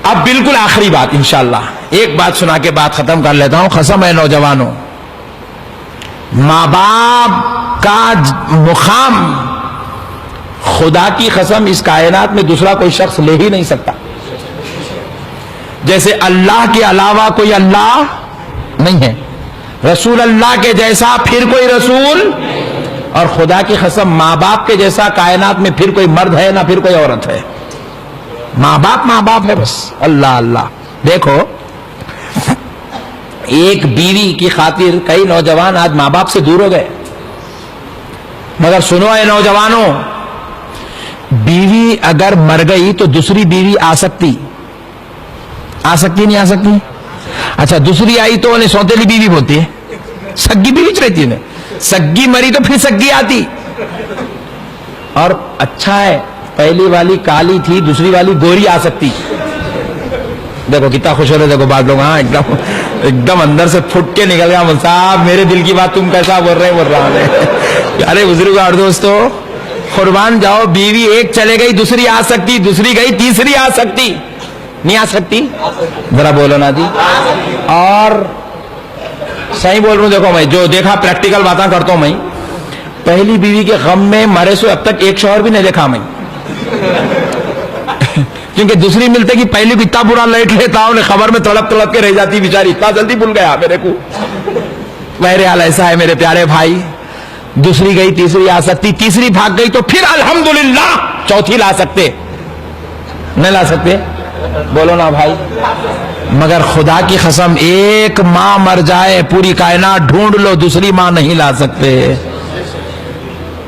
اب بالکل آخری بات انشاءاللہ، ایک بات سنا کے بات ختم کر لیتا ہوں. قسم ہے نوجوانوں، ماں باپ کا مقام خدا کی قسم اس کائنات میں دوسرا کوئی شخص لے ہی نہیں سکتا. جیسے اللہ کے علاوہ کوئی اللہ نہیں ہے، رسول اللہ کے جیسا پھر کوئی رسول، اور خدا کی قسم ماں باپ کے جیسا کائنات میں پھر کوئی مرد ہے نہ پھر کوئی عورت ہے. ماں باپ ہے بس. اللہ اللہ. دیکھو ایک بیوی کی خاطر کئی نوجوان آج ماں باپ سے دور ہو گئے. مگر سنو اے نوجوانوں، بیوی اگر مر گئی تو دوسری بیوی آ سکتی نہیں آ سکتی؟ اچھا دوسری آئی تو انہیں سوتیلی بیوی بولتی ہے، سگی بیوی رہتی ہے. سگی مری تو پھر سگی آتی. اور اچھا ہے پہلی والی کالی تھی، دوسری والی گوری آ سکتی. دیکھو کتنا خوش ہو رہے. دیکھو بات لوگ ہاں ایک دم اندر سے پھٹ کے نکل گیا. صاحب میرے دل کی بات تم کیسا بول رہا ہے. ارے بزرگ اور دوستو قربان جاؤ، بیوی ایک چلے گئی دوسری آ سکتی، دوسری گئی تیسری آ سکتی. نہیں آ سکتی؟ ذرا بولو نا جی. اور صحیح بول رہا ہوں. دیکھو میں جو دیکھا پریکٹیکل باتیں کرتا ہوں. میں پہلی بیوی کے غم میں مرے سو اب تک ایک شوہر بھی نہیں دیکھا میں. کیونکہ دوسری ملتے کہ پہلی بھی اتنا برا لیٹ لیتا انہیں خبر میں تڑپ کے رہ جاتی بیچاری. اتنا جلدی بھول گیا میرے کو. بہرحال ایسا ہے میرے پیارے بھائی، دوسری گئی تیسری آ سکتی، تیسری بھاگ گئی تو پھر الحمدللہ چوتھی لا سکتے. نہیں لا سکتے؟ بولو نا بھائی. مگر خدا کی قسم ایک ماں مر جائے پوری کائنات ڈھونڈ لو دوسری ماں نہیں لا سکتے.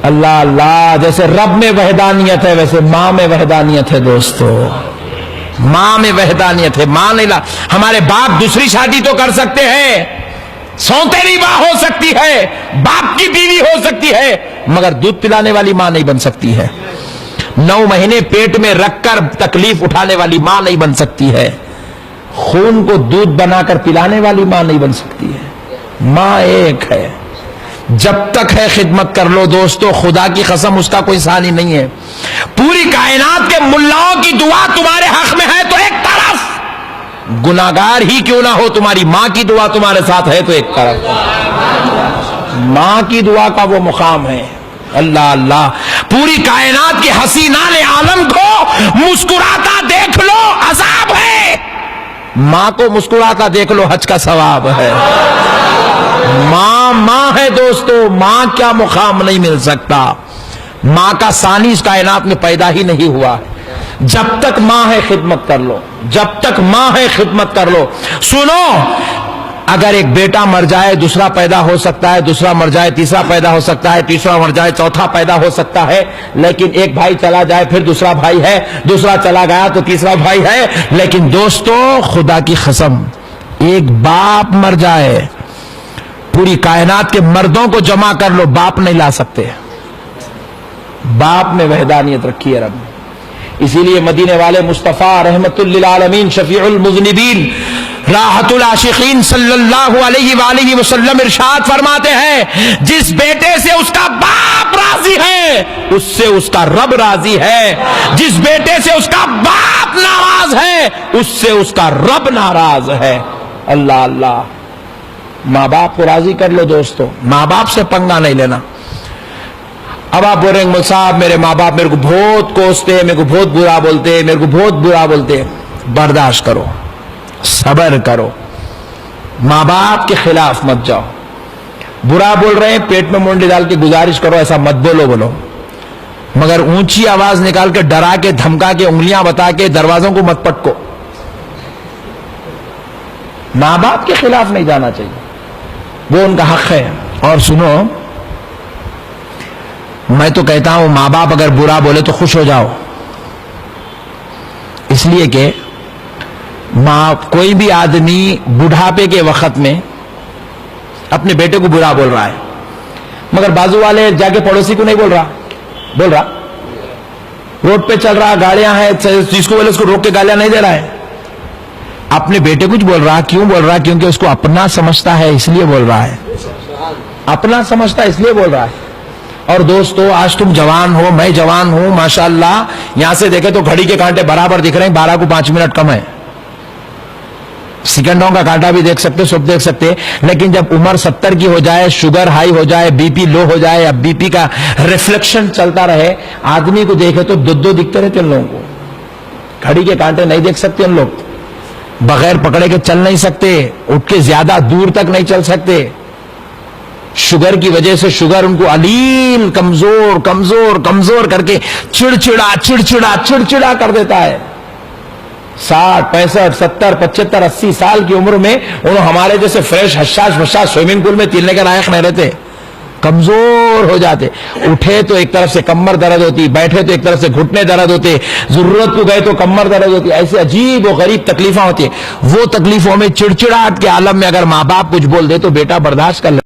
اللہ اللہ. جیسے رب میں وحدانیت ہے ویسے ماں میں وحدانیت ہے دوستو. ماں میں وحدانیت ہے. ماں نہیں لا. ہمارے باپ دوسری شادی تو کر سکتے ہیں، سوتیلی ماں ہو سکتی ہے، باپ کی بیوی ہو سکتی ہے، مگر دودھ پلانے والی ماں نہیں بن سکتی ہے. 9 مہینے پیٹ میں رکھ کر تکلیف اٹھانے والی ماں نہیں بن سکتی ہے. خون کو دودھ بنا کر پلانے والی ماں نہیں بن سکتی ہے. ماں ایک ہے. جب تک ہے خدمت کر لو دوستو. خدا کی قسم اس کا کوئی ثانی نہیں ہے. پوری کائنات کے ملاؤں کی دعا تمہارے حق میں ہے تو ایک طرف، گناہگار ہی کیوں نہ ہو تمہاری ماں کی دعا تمہارے ساتھ ہے تو ایک طرف. ماں کی دعا کا وہ مقام ہے. اللہ اللہ. پوری کائنات کے حسینان عالم کو مسکراتا دیکھ لو عذاب ہے، ماں کو مسکراتا دیکھ لو حج کا ثواب ہے. ماں ہے دوستو. ماں کیا مقام نہیں مل سکتا. ماں کا ثانی اس کائنات میں پیدا ہی نہیں ہوا. جب تک ماں ہے خدمت کر لو. جب تک ماں ہے خدمت کر لو. سنو، اگر ایک بیٹا مر جائے دوسرا پیدا ہو سکتا ہے، دوسرا مر جائے تیسرا پیدا ہو سکتا ہے، تیسرا مر جائے چوتھا پیدا ہو سکتا ہے. لیکن ایک بھائی چلا جائے پھر دوسرا بھائی ہے، دوسرا چلا گیا تو تیسرا بھائی ہے. لیکن دوستو خدا کی قسم ایک باپ مر جائے پوری کائنات کے مردوں کو جمع کر لو باپ نہیں لا سکتے. باپ میں وحدانیت رکھی ہے رب نے. اسی لیے مدینے والے مصطفیٰ رحمت للعالمین شفیع المذنبین راحت العاشقین صلی اللہ علیہ وآلہ وسلم ارشاد فرماتے ہیں، جس بیٹے سے اس کا باپ راضی ہے اس سے اس کا رب راضی ہے. جس بیٹے سے اس کا باپ ناراض ہے اس سے اس کا رب ناراض ہے. اللہ اللہ. ماں باپ کو راضی کر لو دوستو. ماں باپ سے پنگا نہیں لینا. اب آپ بول رہے ہیں صاحب میرے ماں باپ میرے کو بہت کوستے، میرے کو بہت برا بولتے، میرے کو بہت برا بولتے. برداشت کرو، صبر کرو. ماں باپ کے خلاف مت جاؤ. برا بول رہے ہیں پیٹ میں منڈی ڈال کے گزارش کرو ایسا مت بولو. مگر اونچی آواز نکال کے ڈرا کے دھمکا کے انگلیاں بتا کے دروازوں کو مت پٹکو. ماں باپ کے خلاف نہیں جانا چاہیے، وہ ان کا حق ہے. اور سنو، میں تو کہتا ہوں ماں باپ اگر برا بولے تو خوش ہو جاؤ. اس لیے کہ کوئی بھی آدمی بڑھاپے کے وقت میں اپنے بیٹے کو برا بول رہا ہے، مگر بازو والے جا کے پڑوسی کو نہیں بول رہا. روڈ پہ چل رہا، گاڑیاں ہیں، جس کو بولے اس کو روک کے گالیاں نہیں دے رہا ہے. اپنے بیٹے کچھ بول رہا. کیوں بول رہا؟ کیونکہ اس کو اپنا سمجھتا ہے اس لیے بول رہا ہے. اپنا سمجھتا ہے اس لیے بول رہا ہے. اور دوستو آج تم جوان ہو، میں جوان ہوں، ماشاءاللہ یہاں سے دیکھے تو گھڑی کے کانٹے برابر دکھ رہے ہیں، 12 کو 5 منٹ کم ہے، سیکنڈوں کا کانٹا بھی دیکھ سکتے، سب دیکھ سکتے، لیکن جب عمر 70 کی ہو جائے، شوگر ہائی ہو جائے، بی پی لو ہو جائے، اب بی پی کا ریفلیکشن چلتا رہے، آدمی کو دیکھے تو دو دکھتے رہتے ان لوگوں کو، گھڑی کے کانٹے نہیں دیکھ سکتے ان لوگ، بغیر پکڑے کے چل نہیں سکتے، اٹھ کے زیادہ دور تک نہیں چل سکتے، شوگر کی وجہ سے شوگر ان کو علیل کمزور کمزور کمزور کر کے چڑچڑا چڑچڑا چڑچڑا کر دیتا ہے۔ 60 65 70 75 80 سال کی عمر میں انہوں ہمارے جیسے فریش حشاش وشاش سوئمنگ پول میں تیرنے کے لائق نہیں رہتے، کمزور ہو جاتے، اٹھے تو ایک طرف سے کمر درد ہوتی، بیٹھے تو ایک طرف سے گھٹنے درد ہوتے، ضرورت کو گئے تو کمر درد ہوتی، ایسے عجیب و غریب تکلیفیں ہوتی ہیں۔ وہ تکلیفوں میں چڑچڑاہٹ کے عالم میں اگر ماں باپ کچھ بول دے تو بیٹا برداشت کر لے۔